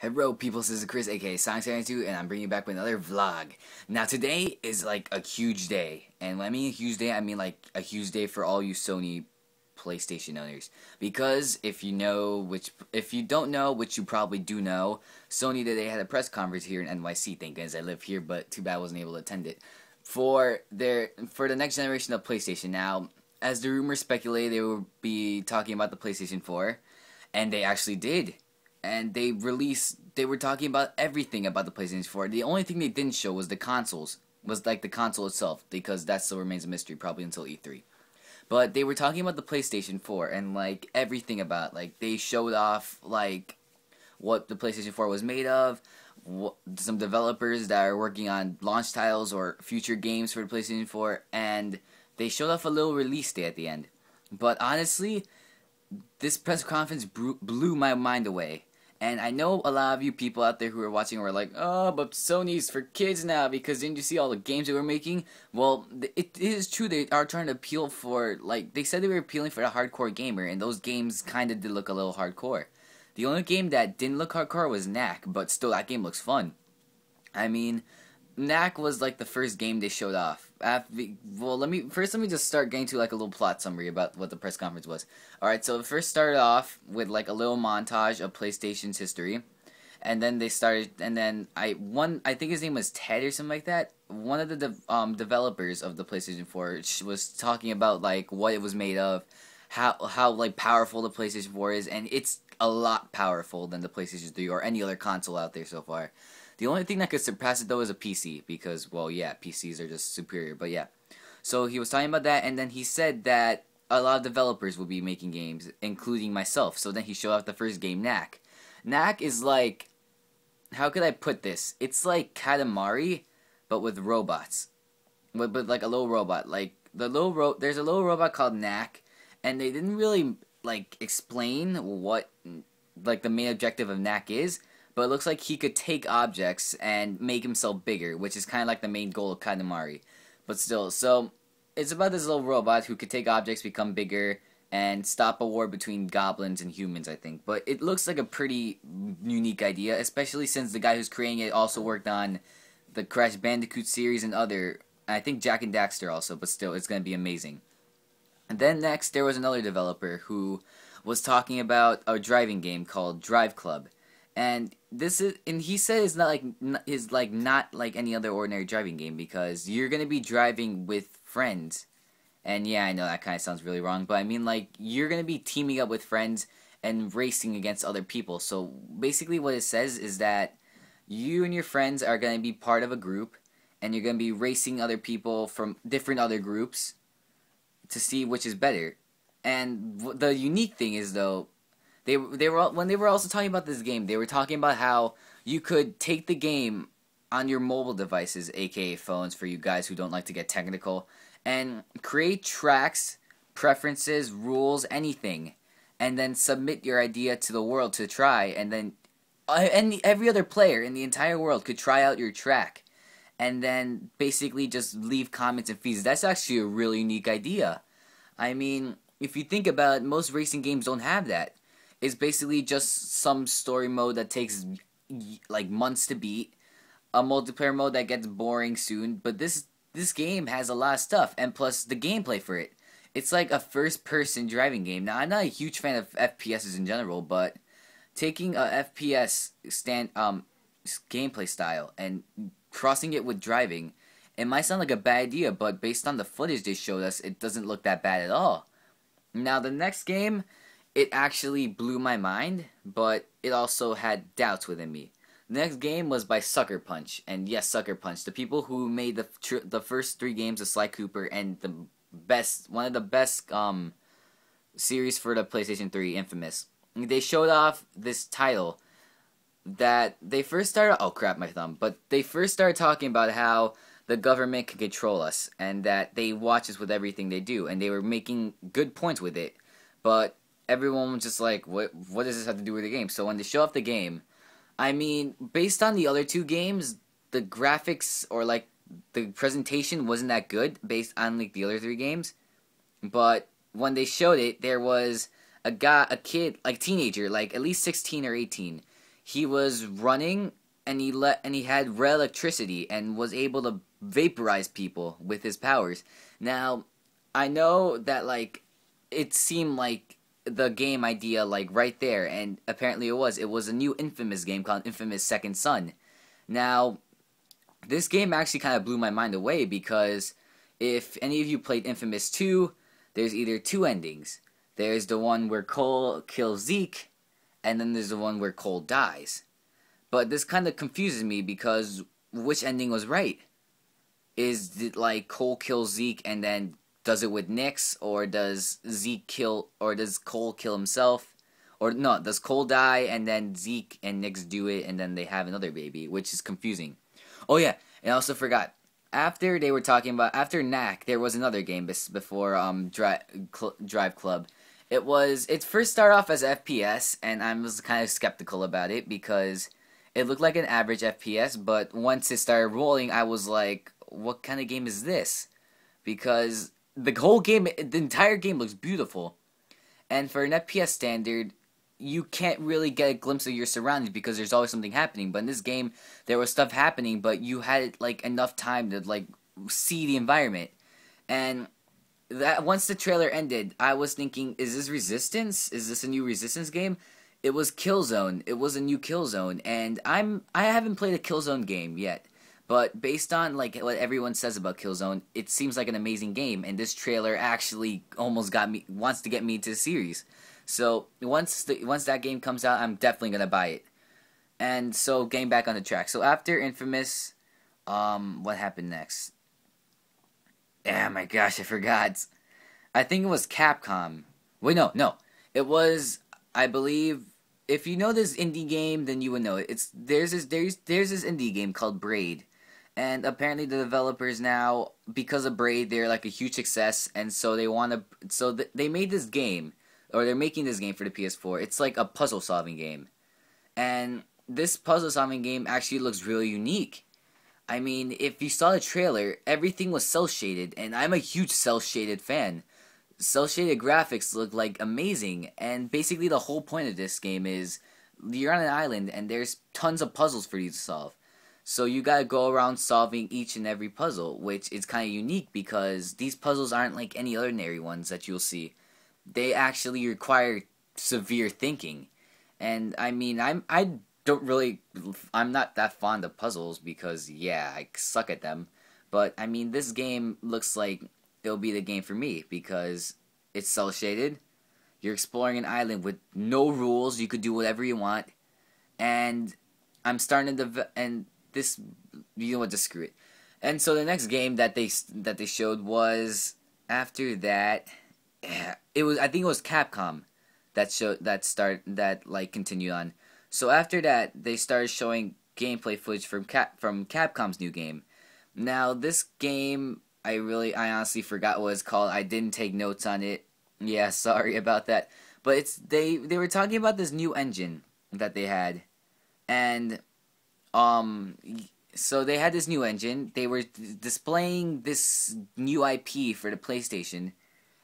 Hello people, this is Chris aka Sonic72 and I'm bringing you back with another vlog. Now today is like a huge day, and when I mean a huge day, I mean like a huge day for all you Sony PlayStation owners. Because if you don't know, which you probably do know, Sony today had a press conference here in NYC, thank goodness I live here, but too bad I wasn't able to attend it. For the next generation of PlayStation. Now, as the rumors speculate, they will be talking about the PlayStation 4, and they actually did. And they were talking about everything about the PlayStation 4. The only thing they didn't show was the consoles, was like the console itself, because that still remains a mystery probably until E3. But they were talking about the PlayStation 4 and like everything about, like they showed off like what the PlayStation 4 was made of, some developers that are working on launch titles or future games for the PlayStation 4, and they showed off a little release day at the end. But honestly, this press conference blew my mind away. And I know a lot of you people out there who are watching were like, oh, but Sony's for kids now, because didn't you see all the games they were making? Well, it is true, they are trying to appeal for, like, they said they were appealing for the hardcore gamer, and those games kind of did look a little hardcore. The only game that didn't look hardcore was Knack, but still, that game looks fun. I mean, Knack was like the first game they showed off. Well, let me just start getting to like a little plot summary about what the press conference was. Alright, so it first started off with like a little montage of PlayStation's history. And then I think his name was Ted or something like that. One of the developers of the PlayStation 4 was talking about like what it was made of, how like powerful the PlayStation 4 is, and it's a lot powerful than the PlayStation 3 or any other console out there so far. The only thing that could surpass it though is a PC, because, well, yeah, PCs are just superior, but yeah. So he was talking about that, and then he said that a lot of developers will be making games, including myself. So then he showed off the first game, Knack. Knack is like, how could I put this? It's like Katamari, but with robots. But like a little robot. Like, there's a little robot called Knack, and they didn't really, like, explain what, like, the main objective of Knack is. But it looks like he could take objects and make himself bigger, which is kind of like the main goal of Katamari. But still, so it's about this little robot who could take objects, become bigger, and stop a war between goblins and humans, I think. But it looks like a pretty unique idea, especially since the guy who's creating it also worked on the Crash Bandicoot series and I think Jak and Daxter also, but still, it's going to be amazing. And then next, there was another developer who was talking about a driving game called Drive Club. And he said it's not like any other ordinary driving game, because you're gonna be driving with friends. And yeah, I know that kind of sounds really wrong, but I mean, like, you're gonna be teaming up with friends and racing against other people. So basically what it says is that you and your friends are gonna be part of a group, and you're gonna be racing other people from different other groups to see which is better. And the unique thing is, though, when they were also talking about this game, they were talking about how you could take the game on your mobile devices, aka phones for you guys who don't like to get technical, and create tracks, preferences, rules, anything, and then submit your idea to the world to try, and then every other player in the entire world could try out your track, and then basically just leave comments and feeds. That's actually a really unique idea. I mean, if you think about it, most racing games don't have that. It's basically just some story mode that takes like months to beat, a multiplayer mode that gets boring soon, but this game has a lot of stuff, and plus the gameplay for it. It's like a first-person driving game. Now, I'm not a huge fan of FPSs in general, but taking a FPS gameplay style and crossing it with driving, it might sound like a bad idea, but based on the footage they showed us, it doesn't look that bad at all. Now, the next game, it actually blew my mind, but it also had doubts within me. The next game was by Sucker Punch, and yes, Sucker Punch, the people who made the first 3 games of Sly Cooper and one of the best series for the PlayStation 3, Infamous. They showed off this title that they first started. Oh crap, my thumb! But they first started talking about how the government can control us, and that they watch us with everything they do, and they were making good points with it, but everyone was just like, what does this have to do with the game? So when they show off the game, I mean, based on the other 2 games, the graphics or like the presentation wasn't that good based on like the other 3 games. But when they showed it, there was a kid, like teenager, like at least 16 or 18. he was running and he had red electricity and was able to vaporize people with his powers. Now, I know that like it seemed like the game idea like right there, and apparently it was. It was a new Infamous game called Infamous Second Son. Now, this game actually kind of blew my mind away because if any of you played Infamous 2, there's either two endings. There's the one where Cole kills Zeke, and then there's the one where Cole dies. But this kind of confuses me because which ending was right? Is it like Cole kills Zeke and then does it with Nyx, or does Cole kill himself? Or no, does Cole die and then Zeke and Nyx do it and then they have another baby, which is confusing. Oh yeah, and I also forgot. After Knack, there was another game before Drive Club. It first started off as FPS, and I was kind of skeptical about it because it looked like an average FPS, but once it started rolling, I was like, what kind of game is this? Because the entire game looks beautiful. And for an FPS standard, you can't really get a glimpse of your surroundings because there's always something happening. But in this game, there was stuff happening, but you had like enough time to like see the environment. And that once the trailer ended, I was thinking, is this Resistance? Is this a new Resistance game? It was Killzone. It was a new Killzone, and I haven't played a Killzone game yet. But based on like what everyone says about Killzone, it seems like an amazing game, and this trailer actually almost wants to get me into the series. So once that game comes out, I'm definitely gonna buy it. And so getting back on the track. So after Infamous, what happened next? Oh my gosh, I forgot. I think it was Capcom. Wait, no. It was, I believe, if you know this indie game, then you would know it. There's this indie game called Braid. And apparently the developers now, because of Braid, they're like a huge success, and so they made this game, or they're making this game for the PS4. It's like a puzzle solving game. And this puzzle solving game actually looks really unique. I mean, if you saw the trailer, everything was cel shaded, and I'm a huge cel shaded fan. Cel shaded graphics look like amazing, and basically the whole point of this game is you're on an island and there's tons of puzzles for you to solve. So you gotta go around solving each and every puzzle, which is kind of unique because these puzzles aren't like any ordinary ones that you'll see. They actually require severe thinking. And I mean, I'm not that fond of puzzles because, yeah, I suck at them. But, I mean, this game looks like it'll be the game for me because it's cel-shaded. You're exploring an island with no rules. You could do whatever you want. And I'm starting to... And this... You know what, just screw it. And so the next game that they showed was... After that... I think it was Capcom that continued on. So after that, they started showing gameplay footage from Capcom's new game. Now, this game, I honestly forgot what it's called. I didn't take notes on it. Yeah, sorry about that. But they were talking about this new engine that they had. And, so they had this new engine. They were displaying this new IP for the PlayStation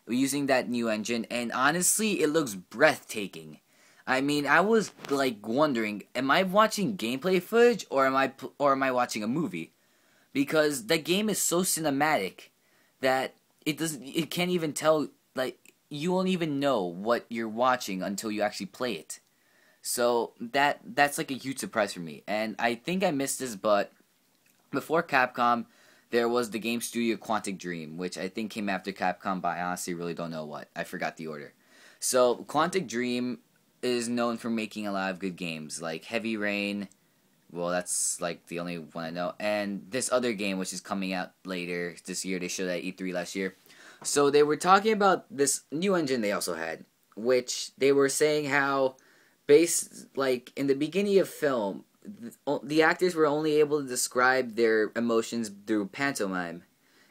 using that new engine. And honestly, it looks breathtaking. I mean, I was like wondering, am I watching gameplay footage or am I watching a movie? Because the game is so cinematic that it can't even tell, like, you won't even know what you're watching until you actually play it. So that's like a huge surprise for me. And I think I missed this, but before Capcom, there was the game studio Quantic Dream, which I think came after Capcom, but I honestly really don't know what. I forgot the order. So Quantic Dream is known for making a lot of good games, like Heavy Rain. Well, that's like the only one I know. And this other game, which is coming out later this year, they showed at E3 last year. So they were talking about this new engine they also had, which they were saying how, like in the beginning of film, the actors were only able to describe their emotions through pantomime.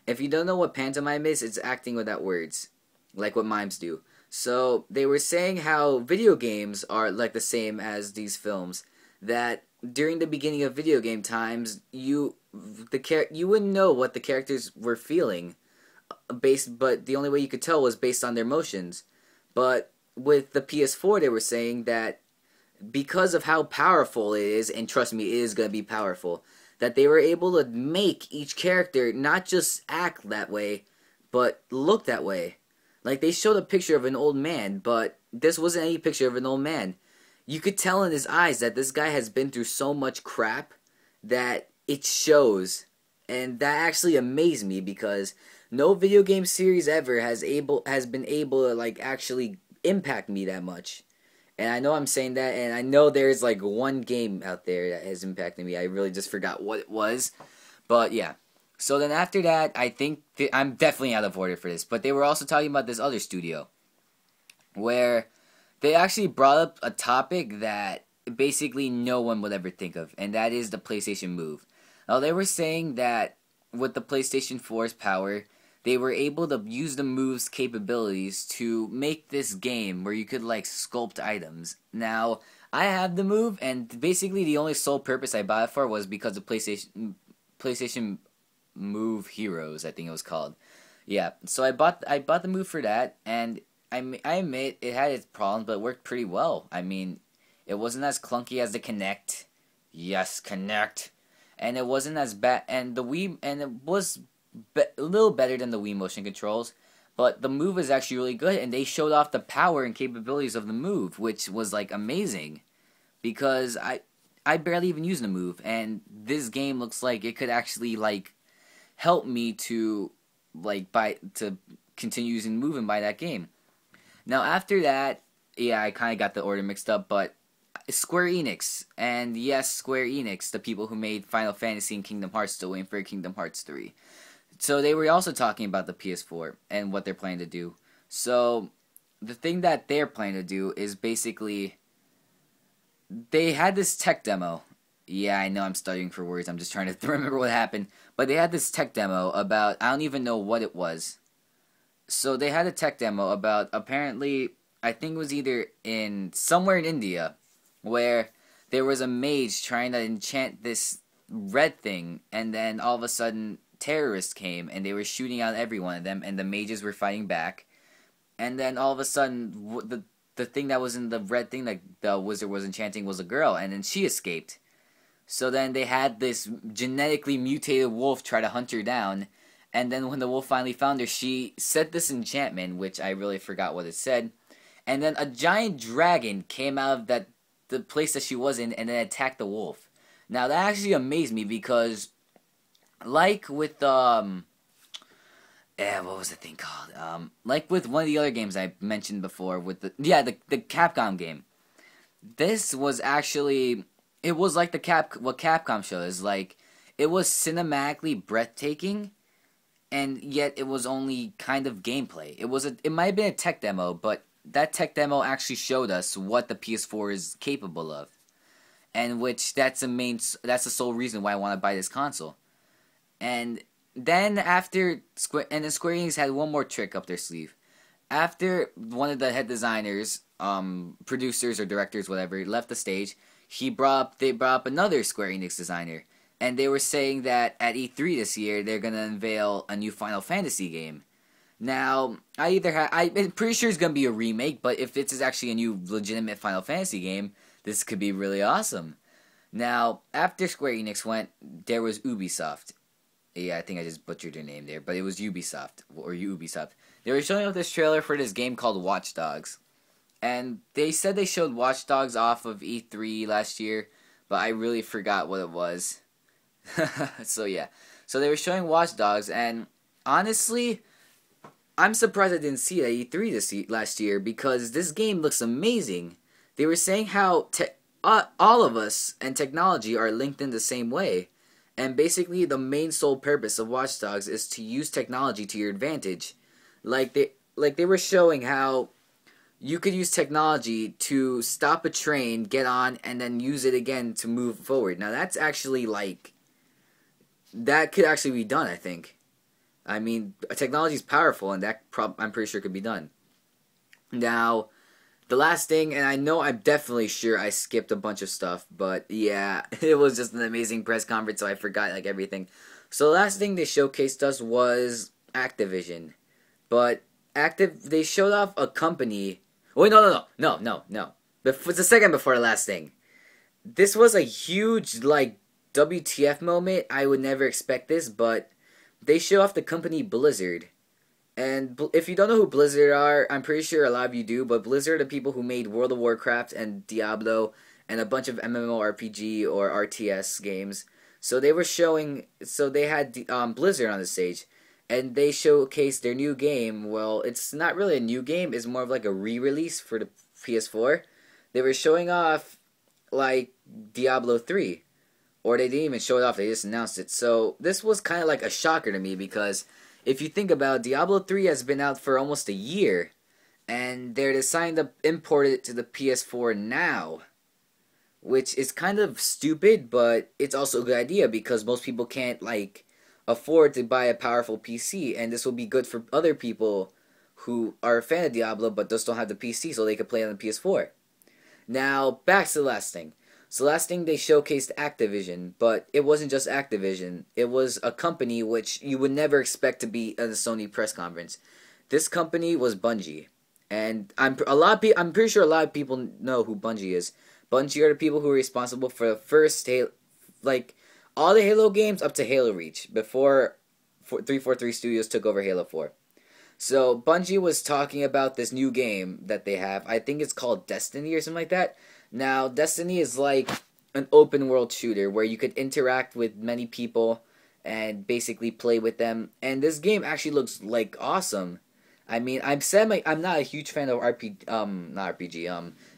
If you don't know what pantomime is, it's acting without words, like what mimes do. So they were saying how video games are like the same as these films. That during the beginning of video game times, you wouldn't know what the characters were feeling, but the only way you could tell was based on their emotions. But with the PS4, they were saying that because of how powerful it is, and trust me, it is going to be powerful, that they were able to make each character not just act that way, but look that way. Like, they showed a picture of an old man, but this wasn't any picture of an old man. You could tell in his eyes that this guy has been through so much crap that it shows. And that actually amazed me, because no video game series ever has been able to, like, actually impact me that much. And I know I'm saying that, and I know there's like one game out there that has impacted me. I really just forgot what it was. But yeah. So then after that, I think I'm definitely out of order for this. But they were also talking about this other studio, where they actually brought up a topic that basically no one would ever think of. And that is the PlayStation Move. Now, they were saying that with the PlayStation 4's power, they were able to use the Move's capabilities to make this game where you could, like, sculpt items. Now, I have the Move, and basically the only sole purpose I bought it for was because of PlayStation Move Heroes, I think it was called. Yeah, so I bought the Move for that, and I admit it had its problems, but it worked pretty well. I mean, it wasn't as clunky as the Kinect. Yes, Kinect. And it wasn't as bad, and it was a little better than the Wii motion controls, but the Move is actually really good, and they showed off the power and capabilities of the Move, which was, like, amazing, because I barely even use the Move, and this game looks like it could actually, like, help me to, like, to continue using the Move and buy that game. Now, after that, yeah, I kind of got the order mixed up, but Square Enix, and yes, Square Enix, the people who made Final Fantasy and Kingdom Hearts, still waiting for Kingdom Hearts 3. So they were also talking about the PS4 and what they're planning to do. So the thing that they're planning to do is basically, they had this tech demo. Yeah, I know I'm studying for words. I'm just trying to remember what happened. But they had this tech demo about, I don't even know what it was. So they had a tech demo about, apparently, I think it was either somewhere in India, where there was a mage trying to enchant this red thing, and then all of a sudden terrorists came, and they were shooting out every one of them, and the mages were fighting back. And then all of a sudden, the thing that was in the red thing that the wizard was enchanting was a girl, and then she escaped. So then they had this genetically mutated wolf try to hunt her down, and then when the wolf finally found her, she said this enchantment, which I really forgot what it said, and then a giant dragon came out of the place that she was in, and then attacked the wolf. Now, that actually amazed me, because like with what was the thing called? Like with one of the other games I mentioned before, with the Capcom game. This was actually, it was like what Capcom shows. Like, it was cinematically breathtaking, and yet it was only kind of gameplay. It might have been a tech demo, but that tech demo actually showed us what the PS4 is capable of, and that's the sole reason why I want to buy this console. And then Square Enix had one more trick up their sleeve. After one of the head designers, producers or directors, whatever, left the stage, they brought up another Square Enix designer, and they were saying that at E3 this year they're gonna unveil a new Final Fantasy game. Now, I'm pretty sure it's gonna be a remake, but if this is actually a new legitimate Final Fantasy game, this could be really awesome. Now, after Square Enix went, there was Ubisoft. Yeah, I think I just butchered their name there, but it was Ubisoft. They were showing off this trailer for this game called Watch Dogs. And they said they showed Watch Dogs off of E3 last year, but I really forgot what it was. So yeah. So they were showing Watch Dogs, and honestly, I'm surprised I didn't see it at E3 last year, because this game looks amazing. They were saying how all of us and technology are linked in the same way. And basically, the main sole purpose of Watch Dogs is to use technology to your advantage. Like they were showing how you could use technology to stop a train, get on, and then use it again to move forward. Now, that's actually, that could actually be done, I think. I mean, technology is powerful, and I'm pretty sure could be done. Now, the last thing, and I know I'm definitely sure I skipped a bunch of stuff, but yeah, it was just an amazing press conference, so I forgot, everything. So the last thing they showcased us was Activision. But they showed off a company. Wait, no. the second before the last thing. This was a huge, like, WTF moment. I would never expect this, but they show off the company Blizzard. And if you don't know who Blizzard are, I'm pretty sure a lot of you do, but Blizzard are the people who made World of Warcraft and Diablo and a bunch of MMORPG or RTS games. So they were showing, so they had Blizzard on the stage, and they showcased their new game. Well, it's not really a new game, it's more of like a re-release for the PS4. They were showing off, like, Diablo 3. Or they didn't even show it off, they just announced it. So this was kind of like a shocker to me because if you think about it, Diablo 3 has been out for almost a year. And they're deciding to import it to the PS4 now. Which is kind of stupid, but it's also a good idea because most people can't, like, afford to buy a powerful PC. And this will be good for other people who are a fan of Diablo but just don't have the PC so they can play on the PS4. Now, back to the last thing. So last thing, they showcased Activision, but it wasn't just Activision. It was a company which you would never expect to be at a Sony press conference. This company was Bungie, and I'm pretty sure a lot of people know who Bungie is. Bungie are the people who are responsible for the first like all the Halo games up to Halo Reach before 343 Studios took over Halo 4. So Bungie was talking about this new game that they have. I think it's called Destiny or something like that. Now, Destiny is like an open world shooter where you could interact with many people and basically play with them. And this game actually looks like awesome. I mean, I'm not a huge fan of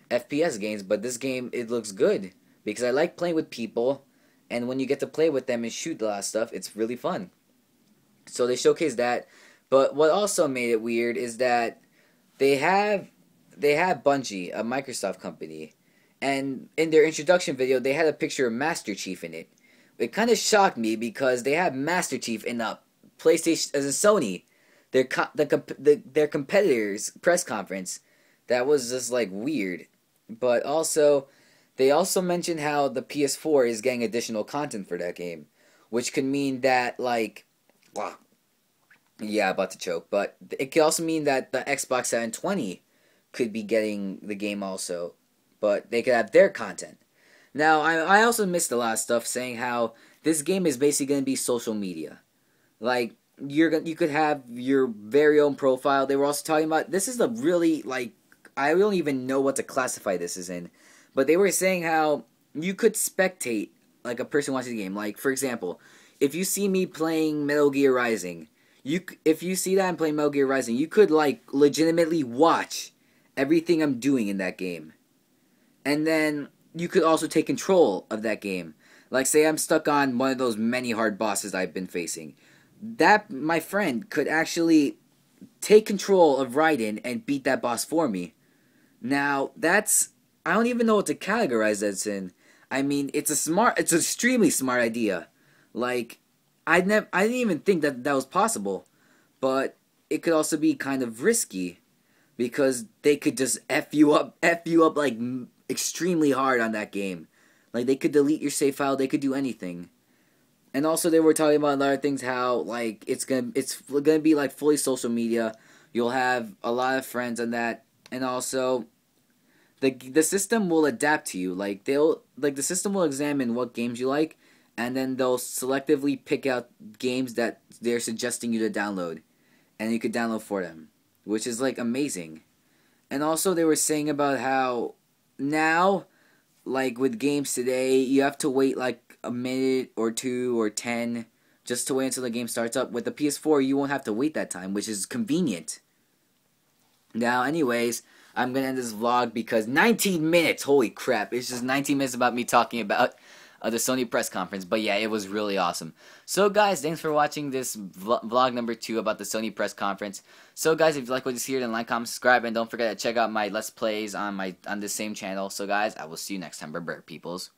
FPS games, but this game, it looks good because I like playing with people, and when you get to play with them and shoot a lot of stuff, it's really fun. So they showcased that. But what also made it weird is that they have Bungie, a Microsoft company, and in their introduction video, they had a picture of Master Chief in it. It kind of shocked me because they have Master Chief in a PlayStation as a Sony, their competitors' press conference. That was just like weird. But also, they also mentioned how the PS4 is getting additional content for that game, which could mean that like, wow, yeah, about to choke. But it could also mean that the Xbox 720 could be getting the game also. But they could have their content. Now, I also missed a lot of stuff saying how this game is basically going to be social media. Like, you could have your very own profile. They were also talking about, this is a really, like, I don't even know what to classify this as in. But they were saying how you could spectate, like, a person watching the game. Like, for example, if you see me playing Metal Gear Rising, if you see that I'm playing Metal Gear Rising, you could, like, legitimately watch everything I'm doing in that game. And then you could also take control of that game. Like, say I'm stuck on one of those many hard bosses I've been facing. That, my friend, could actually take control of Raiden and beat that boss for me. Now, that's, I don't even know what to categorize that in. I mean, it's an extremely smart idea. Like, I didn't even think that was possible. But it could also be kind of risky. Because they could just F you up like extremely hard on that game. Like, they could delete your save file, they could do anything. And also they were talking about other things, how like it's gonna be like fully social media. You'll have a lot of friends on that, and also the system will adapt to you. Like the system will examine what games you like, and then they'll selectively pick out games that they're suggesting you to download, and you could download for them, which is like amazing. And also they were saying about how now, like with games today, you have to wait like a minute or 2 or 10 just to wait until the game starts up. With the PS4, you won't have to wait that time, which is convenient. Now, anyways, I'm going to end this vlog because 19 minutes, holy crap, it's just 19 minutes about me talking about the Sony press conference. But yeah, it was really awesome. So guys, thanks for watching this vlog number 2 about the Sony press conference. So guys, if you like what you see here, then like, comment, subscribe, and don't forget to check out my Let's Plays on the same channel. So guys, I will see you next time. Bye, peoples.